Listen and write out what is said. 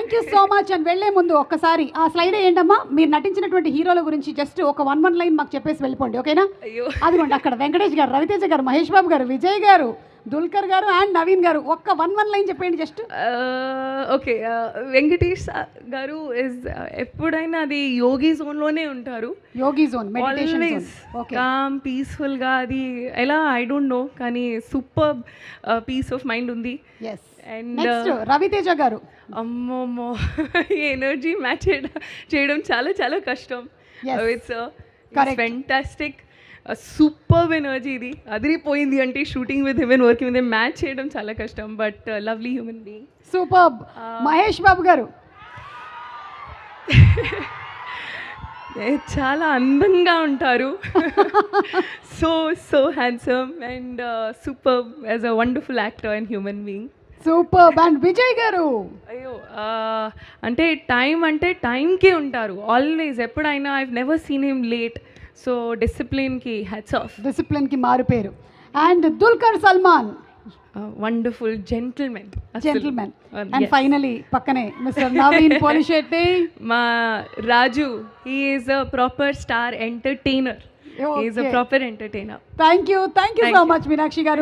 Thank you so much. And వెళ్లే ముందు ఒక్కసారి ఆ స్లైడ్ ఏంటమ్మా, మీరు నటించినటువంటి హీరోల గురించి జస్ట్ ఒక వన్ లైన్ మాకు చెప్పేసి వెళ్ళిపోండి, ఓకేనా? అయ్యో, అదిగోండి అక్కడ వెంకటేష్ గారు, రవితేజ గారు, మహేష్ బాబు గారు, విజయ్ గారు, దుల్కర్ గారు అండ్ నవీన్ గారు. ఒక్క వన్ లైన్ చెప్పండి జస్ట్. ఓకే. వెంకటేష్ గారు ఇస్ ఎప్పుడైనా అది యోగి జోన్లోనే ఉంటారు. Yogi zone, meditation zone. Always okay, calm పీస్ఫుల్గా, అది ఎలా ఐ డోంట్ నో, కానీ సూపర్ పీస్ ఆఫ్ మైండ్ ఉంది. ఎస్. అండ్ నెక్స్ట్ రవితేజ గారు. అమ్మమ్మో, ఈ ఎనర్జీ మ్యాచ్ చేయడం చాలా చాలా కష్టం. Yes. It's Correct. Fantastic, super energy. ఇది అదిరిపోయింది అంటే shooting with him and working with him match చేయడం చాలా కష్టం, but lovely human being. Super. Mahesh Babu గారు. చాలా అందంగా ఉంటారు. So handsome and super as a wonderful actor and human being. Super. And Vijay గారు. అయ్యో, అంటే టైంకే ఉంటారు ఆల్వేస్. ఎప్పుడైనా I never seen him late. So డిసిప్లిన్కి హ్యాట్స్ ఆఫ్. డిసిప్లిన్ కి మారు పేరు. And Dulquer Salman. Wonderful gentlemen. Gentlemen. And finally పక్కనే మిస్టర్ నవీన్ పోలిశెట్టి. మా Raju, he is a proper star entertainer. He is a proper entertainer. Thank you so much Meenakshi గారు.